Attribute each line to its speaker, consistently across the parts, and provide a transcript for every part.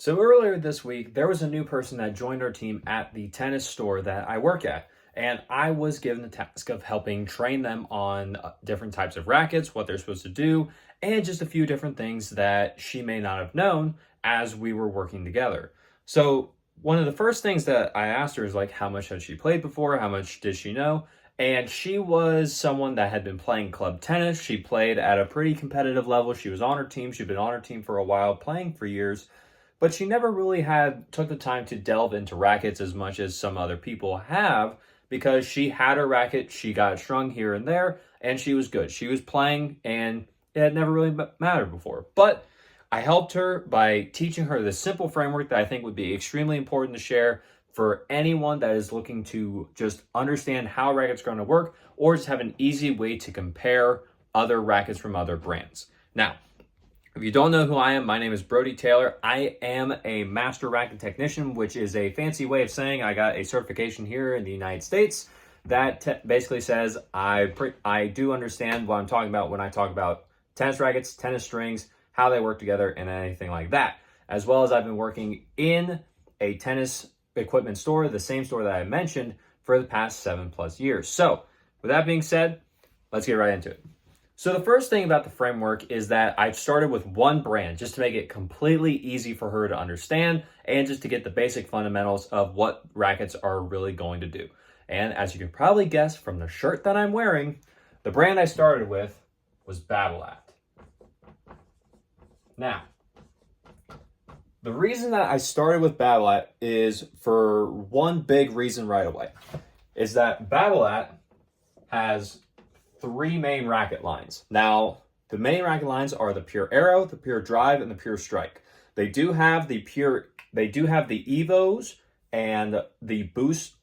Speaker 1: So earlier this week, there was a new person that joined our team at the tennis store that I work at. And I was given the task of helping train them on different types of rackets, what they're supposed to do, and just a few different things that she may not have known as we were working together. So one of the first things that I asked her is like, how much had she played before? How much did she know? And she was someone that had been playing club tennis. She played at a pretty competitive level. She was on her team. She'd been on her team for a while, playing for years. But she never really took the time to delve into rackets as much as some other people have, because she had her racket, she got strung here and there, and she was good. She was playing, and it had never really mattered before. But I helped her by teaching her this simple framework that I think would be extremely important to share for anyone that is looking to just understand how rackets are going to work, or just have an easy way to compare other rackets from other brands. Now, if you don't know who I am, my name is Brody Taylor. I am a master racket technician, which is a fancy way of saying I got a certification here in the United States that basically says I do understand what I'm talking about when I talk about tennis rackets, tennis strings, how they work together, and anything like that. As well as I've been working in a tennis equipment store, the same store that I mentioned, for the past 7+ years. So with that being said, let's get right into it. So the first thing about the framework is that I started with one brand just to make it completely easy for her to understand and just to get the basic fundamentals of what rackets are really going to do. And as you can probably guess from the shirt that I'm wearing, the brand I started with was Babolat. Now, the reason that I started with Babolat is for one big reason right away, is that Babolat has 3 main racket lines. Now, the main racket lines are the Pure Arrow, the Pure Drive, and the Pure Strike. They do have the Evos and the Boost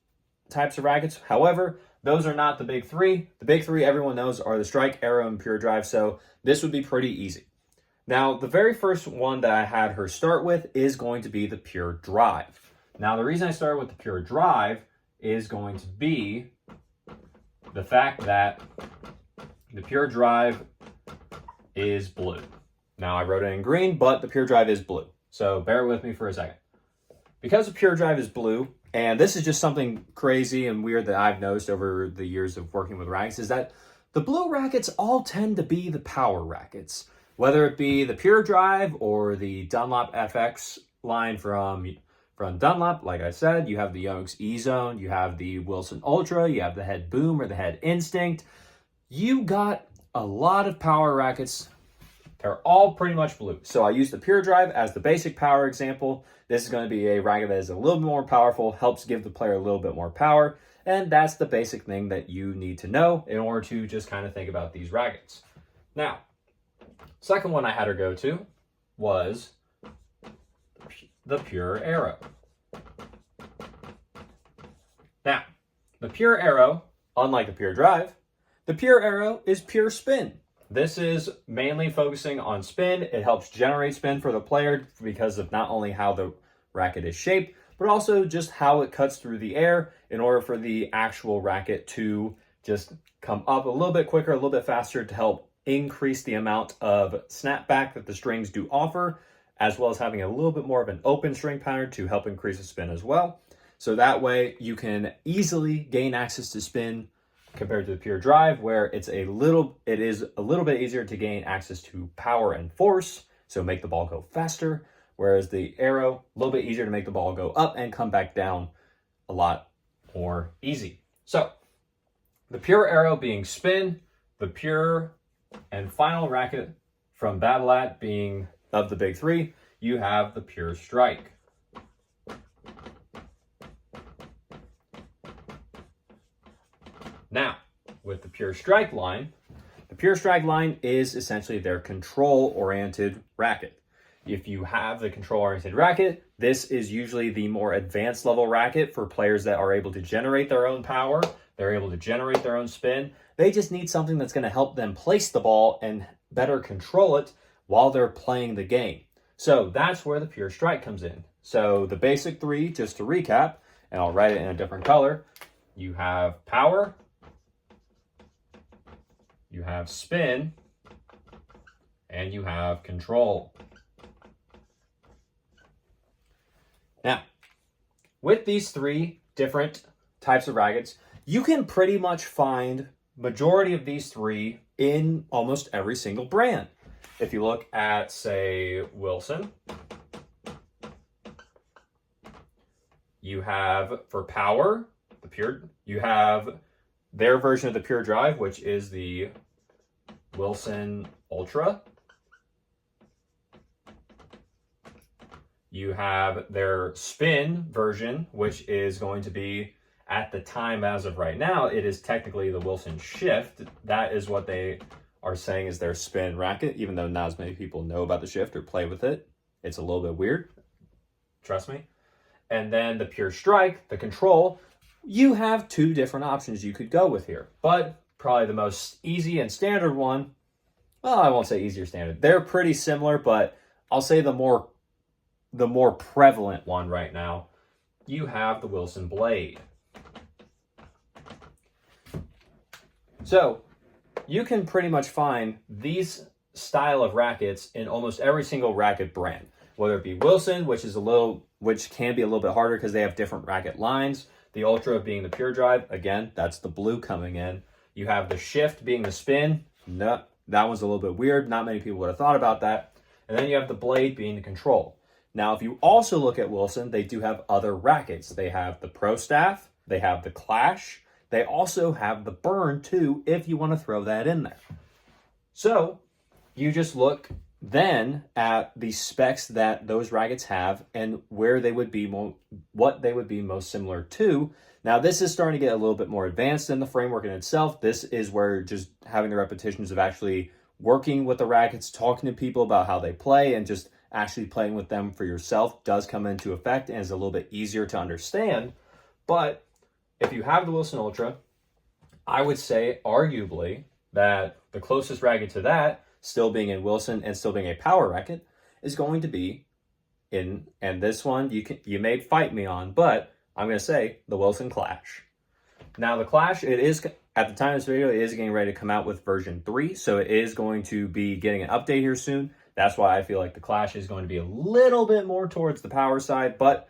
Speaker 1: types of rackets. However, those are not the big 3. The big 3 everyone knows are the Strike, Arrow, and Pure Drive, so this would be pretty easy. Now, the very first one that I had her start with is going to be the Pure Drive. Now, the reason I started with the Pure Drive is going to be the fact that the Pure Drive is blue. Now, I wrote it in green, but the Pure Drive is blue. So bear with me for a second. Because the Pure Drive is blue, and this is just something crazy and weird that I've noticed over the years of working with rackets, is that the blue rackets all tend to be the power rackets. Whether it be the Pure Drive or the Dunlop FX line from Dunlop, like I said, you have the Yonex E-Zone, you have the Wilson Ultra, you have the Head Boom or the Head Instinct. You got a lot of power rackets. They're all pretty much blue. So I use the Pure Drive as the basic power example. This is going to be a racket that is a little bit more powerful, helps give the player a little bit more power. And that's the basic thing that you need to know in order to just kind of think about these rackets. Now, second one I had her go to was the Pure Arrow. Now, the Pure Arrow, unlike the Pure Drive, the Pure Arrow is pure spin. This is mainly focusing on spin. It helps generate spin for the player because of not only how the racket is shaped, but also just how it cuts through the air in order for the actual racket to just come up a little bit quicker, a little bit faster to help increase the amount of snapback that the strings do offer, as well as having a little bit more of an open string pattern to help increase the spin as well. So that way you can easily gain access to spin compared to the Pure Drive, where it is a little bit easier to gain access to power and force, so make the ball go faster, whereas the Arrow, a little bit easier to make the ball go up and come back down a lot more easy. So the Pure Arrow being spin, the Pure and final racket from Babolat being of the big 3, you have the Pure Strike. Now, with the Pure Strike line, the Pure Strike line is essentially their control-oriented racket. If you have the control-oriented racket, this is usually the more advanced level racket for players that are able to generate their own power, they're able to generate their own spin. They just need something that's going to help them place the ball and better control it while they're playing the game. So that's where the Pure Strike comes in. So the basic 3, just to recap, and I'll write it in a different color, you have power, you have spin, and you have control. with these three different types of rackets, you can pretty much find majority of these three in almost every single brand. If you look at, say, Wilson, you have for power, you have their version of the Pure Drive, which is the Wilson Ultra. You have their spin version, which is going to be, at the time as of right now, it is technically the Wilson Shift. That is what they are saying is their spin racket, even though not as many people know about the Shift or play with it. It's a little bit weird, trust me. And then the Pure Strike, the Control, you have two different options you could go with here. But probably the most easy and standard one, well, I won't say easy or standard. They're pretty similar, but I'll say the more prevalent one right now, you have the Wilson Blade. So you can pretty much find these style of rackets in almost every single racket brand, whether it be Wilson, which can be a little bit harder because they have different racket lines. The Ultra being the Pure Drive, again, that's the blue coming in. You have the Shift being the spin. No, that one's a little bit weird. Not many people would have thought about that. And then you have the Blade being the Control. Now, if you also look at Wilson, they do have other rackets. They have the Pro Staff, they have the Clash, they also have the Burn too, if you want to throw that in there. So you just look then at the specs that those rackets have and where they would be what they would be most similar to. Now, this is starting to get a little bit more advanced in the framework in itself. This is where just having the repetitions of actually working with the rackets, talking to people about how they play, and just actually playing with them for yourself does come into effect and is a little bit easier to understand. But if you have the Wilson Ultra, I would say arguably that the closest racket to that, still being in Wilson and still being a power racket, is going to be in, and this one you may fight me on, but I'm going to say the Wilson Clash. Now the Clash, it is, at the time of this video, it is getting ready to come out with version 3, so it is going to be getting an update here soon. That's why I feel like the Clash is going to be a little bit more towards the power side, but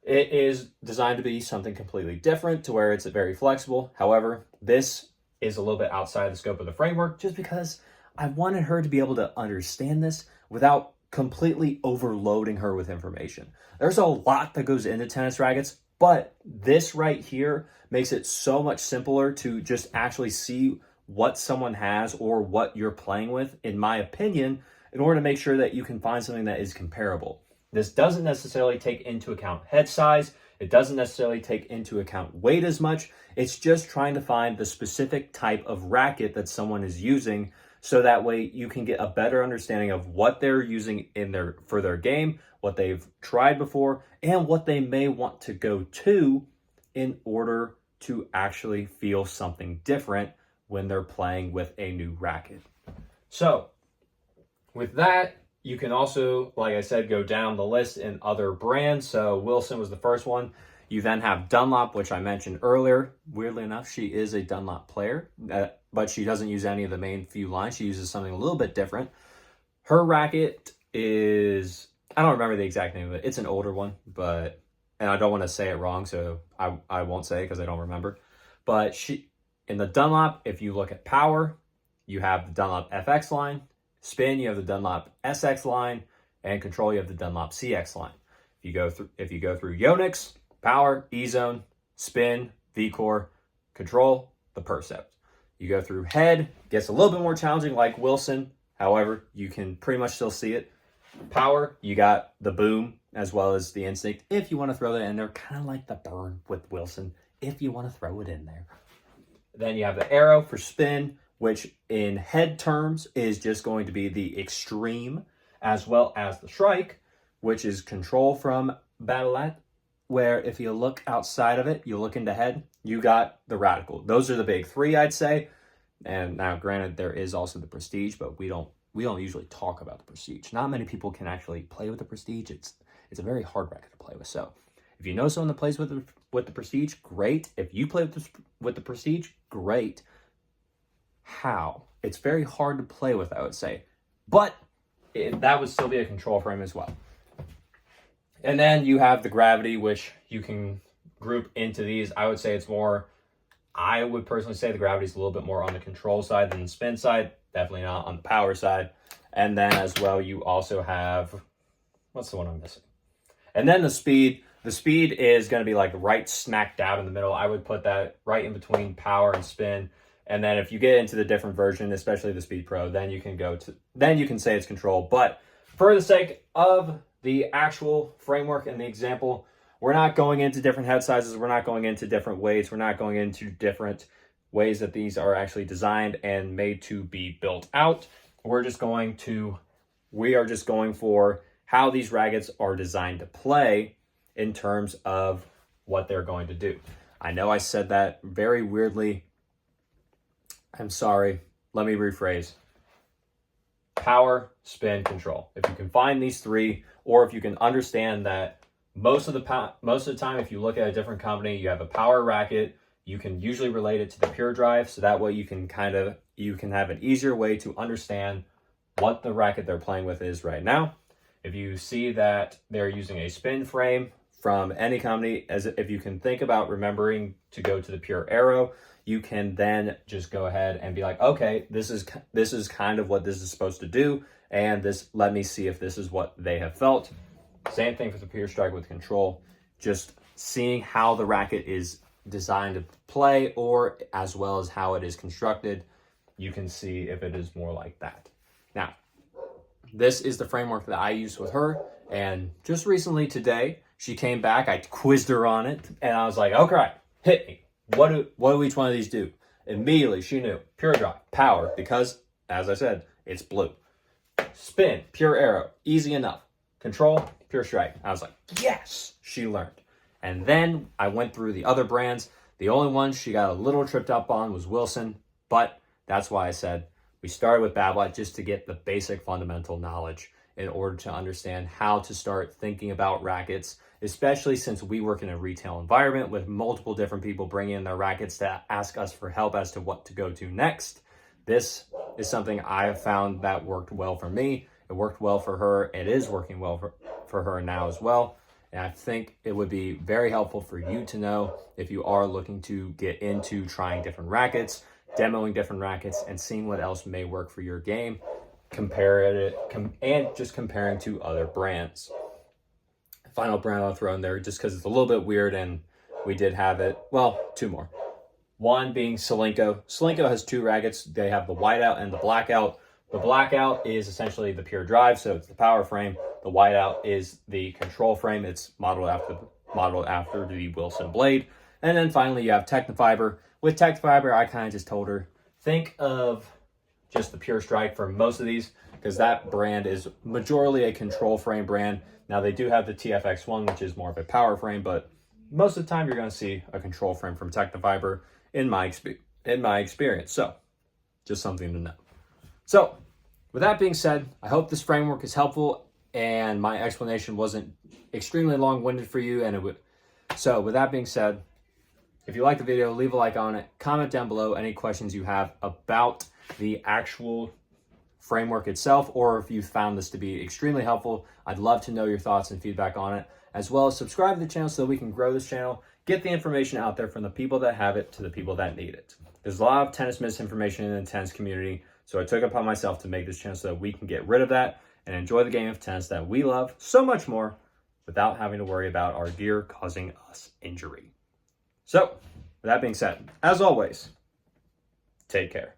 Speaker 1: it is designed to be something completely different to where it's very flexible. However, this is a little bit outside the scope of the framework just because I wanted her to be able to understand this without completely overloading her with information. There's a lot that goes into tennis rackets, but this right here makes it so much simpler to just actually see what someone has or what you're playing with, in my opinion, in order to make sure that you can find something that is comparable. This doesn't necessarily take into account head size. It doesn't necessarily take into account weight as much. It's just trying to find the specific type of racket that someone is using, so that way you can get a better understanding of what they're using for their game, what they've tried before, and what they may want to go to in order to actually feel something different when they're playing with a new racket. So with that, you can also, like I said, go down the list in other brands. So Wilson was the first one. You then have Dunlop, which I mentioned earlier. Weirdly enough, she is a Dunlop player, but she doesn't use any of the main few lines. She uses something a little bit different. Her racket is, I don't remember the exact name of it. It's an older one, and I don't want to say it wrong, so I won't say it because I don't remember. But in the Dunlop, if you look at power, you have the Dunlop FX line. Spin, you have the Dunlop SX line, and control, you have the Dunlop CX line. If you go through Yonex, power, E-zone, spin, V-core, control, the Percept. You go through head, gets a little bit more challenging like Wilson. However, you can pretty much still see it. Power, you got the boom as well as the instinct. If you want to throw that in there, kind of like the burn with Wilson, if you want to throw it in there. Then you have the arrow for spin, which in head terms is just going to be the extreme, as well as the strike, which is control from Battleat, where if you look outside of it, you look into head, you got the radical. Those are the big three, I'd say. And now, granted, there is also the prestige, but we don't usually talk about the prestige. Not many people can actually play with the prestige. It's a very hard racket to play with. So if you know someone that plays with the prestige, great. If you play with the prestige, great. How? It's very hard to play with, I would say. But that would still be a control frame as well. And then you have the gravity, which you can group into these. I would say it's more, I would personally say the gravity is a little bit more on the control side than the spin side. Definitely not on the power side. And then as well, you also have, what's the one I'm missing? And then the speed. The speed is going to be like right smack dab in the middle. I would put that right in between power and spin. And then if you get into the different version, especially the Speed Pro, then you can say it's control. But for the sake of the actual framework and the example, we're not going into different head sizes. We're not going into different weights. We're not going into different ways that these are actually designed and made to be built out. We are just going for how these rackets are designed to play in terms of what they're going to do. I know I said that very weirdly. I'm sorry. Let me rephrase. Power, spin, control. If you can find these three, or if you can understand that most of the time, if you look at a different company, you have a power racket, you can usually relate it to the Pure Drive. So that way you can have an easier way to understand what the racket they're playing with is right now. If you see that they're using a spin frame from any company, as if you can think about remembering to go to the Pure Aero, you can then just go ahead and be like, okay, this is kind of what this is supposed to do, and let me see if this is what they have felt. Same thing for the Pure Strike with control. Just seeing how the racket is designed to play, or as well as how it is constructed, you can see if it is more like that. Now, this is the framework that I used with her, and just recently today, she came back, I quizzed her on it, and I was like, okay, hit me. What do each one of these do? Immediately, she knew. Pure Drive, power, because, as I said, it's blue. Spin, Pure Aero, easy enough. Control, Pure Strike. I was like, yes, she learned. And then I went through the other brands. The only one she got a little tripped up on was Wilson, but that's why I said we started with Babolat just to get the basic fundamental knowledge in order to understand how to start thinking about rackets, especially since we work in a retail environment with multiple different people bringing in their rackets to ask us for help as to what to go to next. This is something I have found that worked well for me. It worked well for her. It is working well for her now as well. And I think it would be very helpful for you to know if you are looking to get into trying different rackets, demoing different rackets, and seeing what else may work for your game, and just comparing to other brands. Final brand I'll throw in there just because it's a little bit weird, and we did have it. Well, two more. One being Solinco. Solinco has two rackets. They have the whiteout and the blackout. The blackout is essentially the Pure Drive, so it's the power frame. The whiteout is the control frame. It's modeled after the Wilson blade. And then finally, you have Technofiber. With Technofiber, I kind of just told her, think of just the Pure Strike for most of these, because that brand is majorly a control frame brand. Now, they do have the TFX1, which is more of a power frame, but most of the time you're going to see a control frame from Technofiber in my experience. So, just something to know. So, with that being said, I hope this framework is helpful and my explanation wasn't extremely long-winded for you. So, with that being said, if you like the video, leave a like on it. Comment down below any questions you have about the actual framework itself, or if you found this to be extremely helpful. I'd love to know your thoughts and feedback on it, as well as subscribe to the channel so that we can grow this channel, get the information out there from the people that have it to the people that need it. There's a lot of tennis misinformation in the tennis community, so I took it upon myself to make this channel so that we can get rid of that and enjoy the game of tennis that we love so much more without having to worry about our gear causing us injury. So, with that being said, as always, take care.